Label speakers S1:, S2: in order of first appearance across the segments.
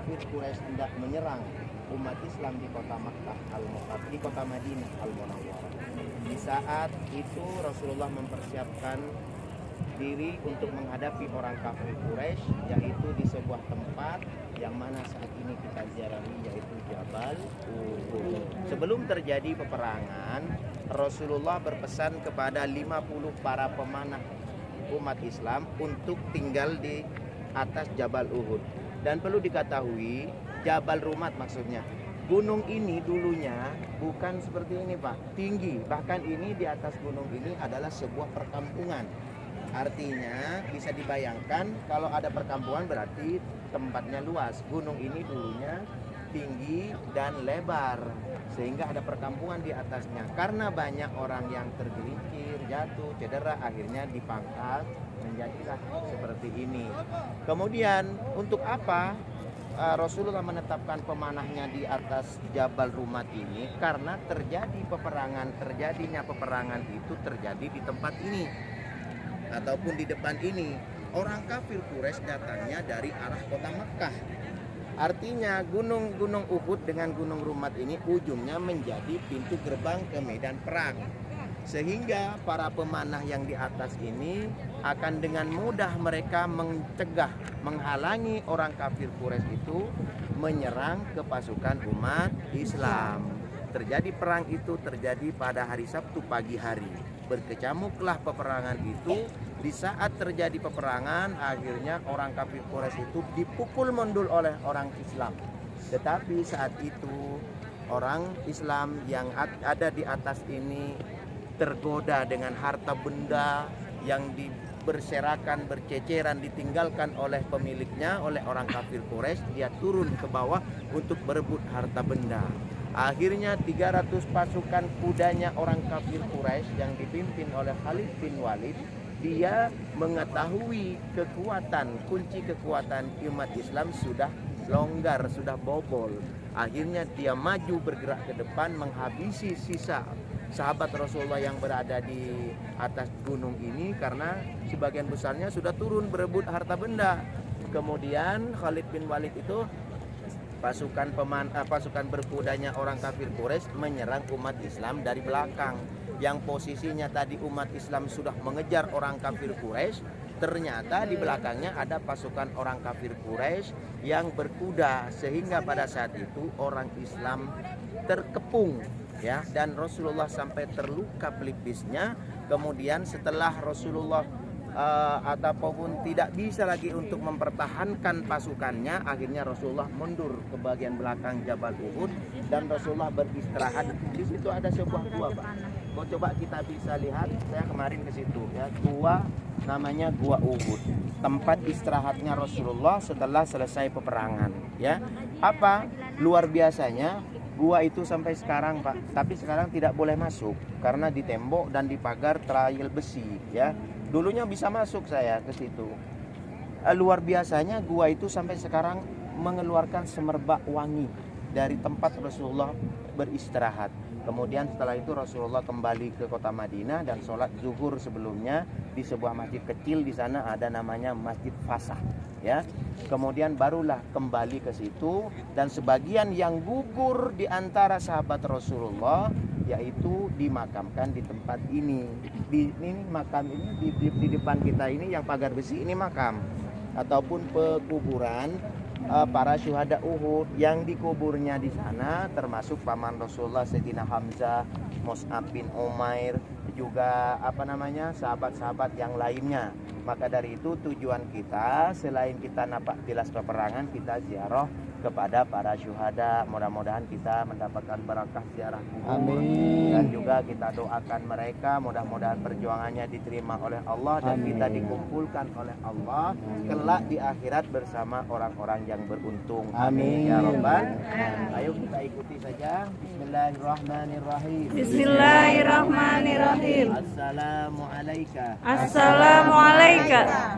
S1: kafir Quraisy hendak menyerang umat Islam di kota Makkah di kota Madinah Al-Munawwarah. Di saat itu Rasulullah mempersiapkan diri untuk menghadapi orang kafir Quraisy, yaitu di sebuah tempat yang mana saat ini kita ziarahi, yaitu Jabal Uhud. Sebelum terjadi peperangan, Rasulullah berpesan kepada 50 para pemanah umat Islam untuk tinggal di atas Jabal Uhud. Dan perlu diketahui, Jabal Rumat maksudnya, gunung ini dulunya bukan seperti ini Pak, tinggi. Bahkan ini di atas gunung ini adalah sebuah perkampungan. Artinya bisa dibayangkan kalau ada perkampungan berarti tempatnya luas. Gunung ini dulunya tinggi dan lebar sehingga ada perkampungan di atasnya. Karena banyak orang yang tergelincir, jatuh, cedera, akhirnya dipangkas menjadilah seperti ini. Kemudian untuk apa Rasulullah menetapkan pemanahnya di atas Jabal Rumat ini? Karena terjadinya peperangan itu terjadi di tempat ini ataupun di depan ini. Orang kafir Quraisy datangnya dari arah kota Makkah. Artinya gunung Uhud dengan gunung Rumat ini ujungnya menjadi pintu gerbang ke medan perang. Sehingga para pemanah yang di atas ini akan dengan mudah mereka mencegah, menghalangi orang kafir Quraisy itu menyerang ke pasukan umat Islam. Terjadi perang itu terjadi pada hari Sabtu pagi hari. Berkecamuklah peperangan itu. Di saat terjadi peperangan, akhirnya orang kafir Quraisy itu dipukul mundur oleh orang Islam. Tetapi saat itu orang Islam yang ada di atas ini tergoda dengan harta benda yang berserakan, berceceran, ditinggalkan oleh pemiliknya, oleh orang kafir Quraisy. Dia turun ke bawah untuk berebut harta benda. Akhirnya 300 pasukan kudanya orang kafir Quraisy yang dipimpin oleh Khalid bin Walid, dia mengetahui kunci kekuatan umat Islam sudah longgar, sudah bobol. Akhirnya dia maju bergerak ke depan menghabisi sisa sahabat Rasulullah yang berada di atas gunung ini, karena sebagian besarnya sudah turun berebut harta benda. Kemudian Khalid bin Walid itu pasukan berkudanya orang kafir Quraisy menyerang umat Islam dari belakang. Yang posisinya tadi umat Islam sudah mengejar orang kafir Quraisy, ternyata di belakangnya ada pasukan orang kafir Quraisy yang berkuda, sehingga pada saat itu orang Islam terkepung ya, dan Rasulullah sampai terluka pelipisnya. Kemudian setelah Rasulullah ataupun tidak bisa lagi untuk mempertahankan pasukannya, akhirnya Rasulullah mundur ke bagian belakang Jabal Uhud dan Rasulullah beristirahat. Di situ ada sebuah gua, Pak. Mau coba kita bisa lihat, saya kemarin ke situ ya, gua namanya Gua Uhud. Tempat istirahatnya Rasulullah setelah selesai peperangan ya. Apa luar biasanya, gua itu sampai sekarang Pak, tapi sekarang tidak boleh masuk karena ditembok dan dipagar trail besi ya. Dulunya bisa masuk saya ke situ. Luar biasanya gua itu sampai sekarang mengeluarkan semerbak wangi dari tempat Rasulullah beristirahat. Kemudian setelah itu Rasulullah kembali ke kota Madinah dan sholat zuhur sebelumnya di sebuah masjid kecil di sana, ada namanya Masjid Fasah ya. Kemudian barulah kembali ke situ, dan sebagian yang gugur di antara sahabat Rasulullah yaitu dimakamkan di tempat ini. Ini makam ini di depan kita ini yang pagar besi ini makam ataupun pekuburan para syuhada Uhud. Yang dikuburnya di sana termasuk paman Rasulullah Sayyidina Hamzah, Mus'ab bin Umair, juga sahabat-sahabat yang lainnya. Maka dari itu tujuan kita selain kita nampak tilas peperangan, kita ziarah kepada para syuhada. Mudah-mudahan kita mendapatkan barakah ziarah kubur. Amin. Dan juga kita doakan mereka, mudah-mudahan perjuangannya diterima oleh Allah dan amin, kita dikumpulkan oleh Allah kelak di akhirat bersama orang-orang yang beruntung. Amin ya Rabbal. Ayo kita ikuti saja. Bismillahirrahmanirrahim.
S2: Bismillahirrahmanirrahim.
S1: Assalamu alayka.
S2: Assalamu alayka.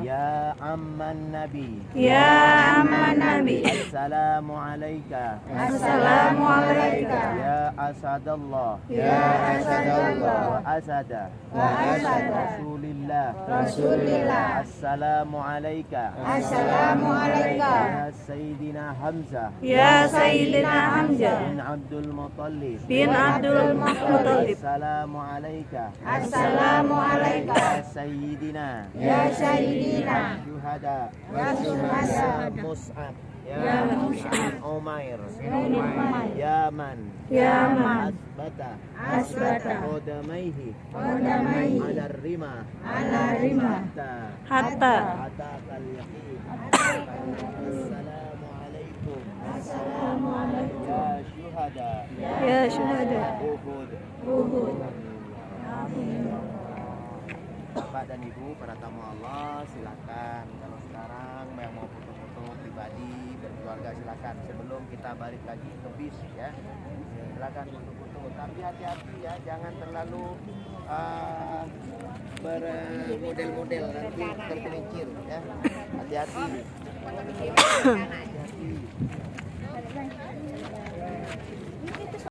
S1: Ya amman nabi.
S2: Ya amman nabi.
S1: Assalamu alayka.
S2: Assalamu alayka.
S1: Ya asadallah.
S2: Ya asadallah.
S1: Wa asada.
S2: Wa asada.
S1: Rasulillah.
S2: Rasulillah.
S1: Assalamu alayka.
S2: Assalamu alayka.
S1: Ya Sayyidina Hamzah
S2: Ya Sayyidina Hamzah
S1: bin Abdul Muttalib
S2: bin Abdul Muttalib.
S1: Assalamu alaika
S2: Assalamu alaika
S1: ya Sayyidina
S2: ya Sayyidina
S1: Syuhada
S2: ya Syuhada
S1: ya Mus'ab
S2: ya Mus'ab
S1: Umair
S2: bin Umair
S1: ya man
S2: ya man
S1: asbata
S2: asbata
S1: qadamaihi
S2: qadamaihi
S1: ala rima
S2: ala rima
S1: hatta
S2: hatta
S1: ataqal yaqin. Assalamu alaikum
S2: Assalamu alaikum
S1: ya syuhada
S2: ya Syuhada
S1: Uhud.
S2: Uhud.
S1: Bapak dan Ibu para tamu Allah, silakan kalau sekarang yang mau foto-foto pribadi berkeluarga silakan sebelum kita balik lagi ke bis ya. Silakan foto-foto, tapi hati-hati ya, jangan terlalu bermodel-model nanti tergelincir ya. Hati-hati.